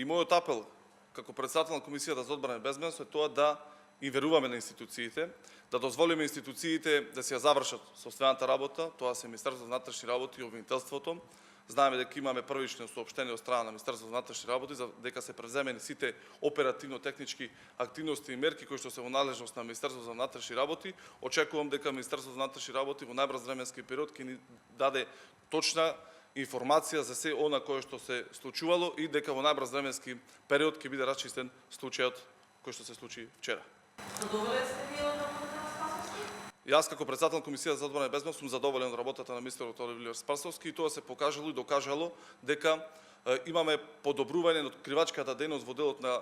мојот апел како председател на Комисијата за одбрана и безбедност е тоа да им веруваме на институциите, да дозволиме институциите да си ја завршат собствената работа, тоа се Министерството за внатрешни работи и обвинителството. Знаеме дека имаме првични соопштенија од страна на Министерството за внатрешни работи за дека се превземени сите оперативно-технички активности и мерки кои што се во надлежност на Министерството за внатрешни работи. Очекувам дека Министерството за внатрешни работи во најбрз временски период ќе ни даде точна информација за се она кое што се случувало и дека во најбрз временски период ќе биде расчистен случајот кој што се случи вчера. Задоволен сте вие од работата на Спасовски? Јас како председател на Комисијата за одбрана и безбедност сум задоволен од работата на министерот Оливер Спасовски и тоа се покажало и докажало дека имаме подобрување на откривачката дејност во делот на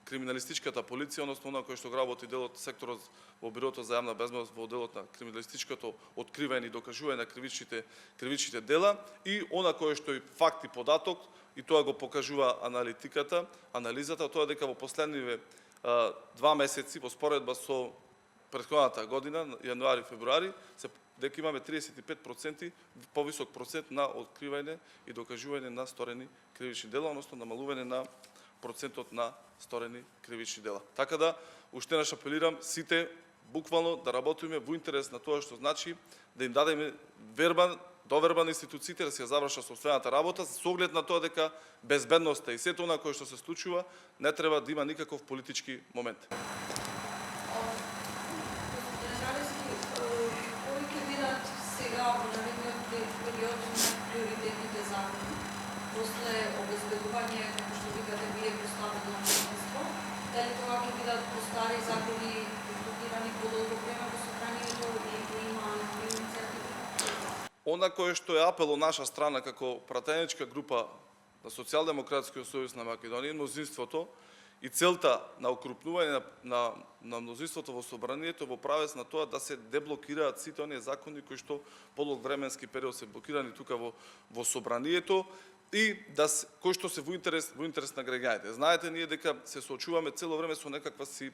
криминалистичката полиција, односно она кој што работи делот секторот во Бирото за јавна безбедност во делот на криминалистичкото откривање и докажување на кривичните дела и она кое што е факт и податок и тоа го покажува анализата, тоа е дека во последниве 2 месеци во споредба со претходната година, јануари-февруари, дека имаме 35% повисок процент на откривање и докажување на сторени кривични дела, односно намалување на процентот на сторени кривични дела. Така да, уште еднаш апелирам сите буквално да работиме во интерес на тоа што значи да им дадеме доверба на институциите да се ја завршат собствената работа со оглед на тоа дека безбедноста и сето она кое што се случува не треба да има никаков политички момент. Кои ќе бидат сега во наредниот период приоритетните закони после обезбедување, како што викате вие, поставено мнозинство? Дали тоа ќе бидат постари закони дискутирани подолго време во собранието или има иницијативи? Она кое што е апел од наша страна како пратеничка група на Социјалдемократскиот сојуз на Македонија, мнозинството и целта на окрупнување на мнозинството во собранието во правец на тоа да се деблокираат сите оние закони кои што подолг временски период се блокирани тука во собранието и кои што се во интерес на граѓаните. Знаете ние дека се соочуваме цело време со некаква си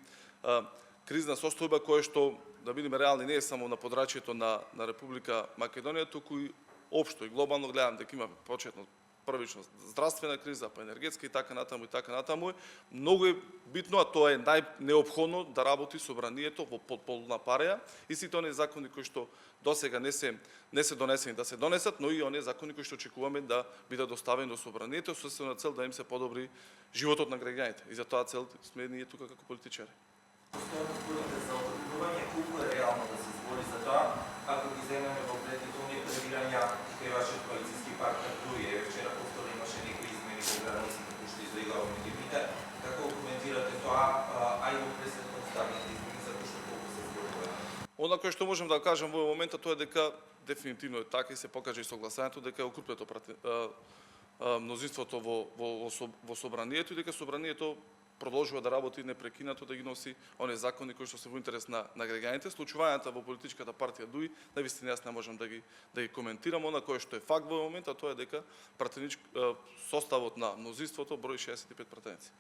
кризна состојба која што, да бидеме реални, не е само на подрачјето на Република Македонија, туку и општо и глобално гледам дека имаме почетно првично здравствена криза, па енергетска и така натаму. Многу е битно, а тоа е најнеопходно да работи собранието во полна пареја и сите оние закони кои што досега не се донесени да се донесат, но и оние закони кои што очекуваме да бидат доставени до собранието со цел да им се подобри животот на граѓаните. И за тоа цел сме ние тука како политичари. За откривување колку е реално да се збори за тоа, ако ги земеме во предвид оние превирања кај вашиот коалициски партнер Груеве, вчера повторно имаше некои измени во границите кои што излегаа во медиумите, како коментирате тоа, а и во пресвет на уставните измени за кои што колку се зборува? Она кое што можем да кажем во моментот тоа е дека дефинитивно е така и се покажа и согласањето дека е окрупнето мнозинството во собранието и дека собранието продолжува да работи непрекинато да ги носи оние закони кои што се во интерес на граѓаните. Случувањата во политичката партија ДУИ, навистина јас не можам да ги коментирам. Она кое што е факт во моментот тоа е дека составот на мнозинството брои 65 пратеници.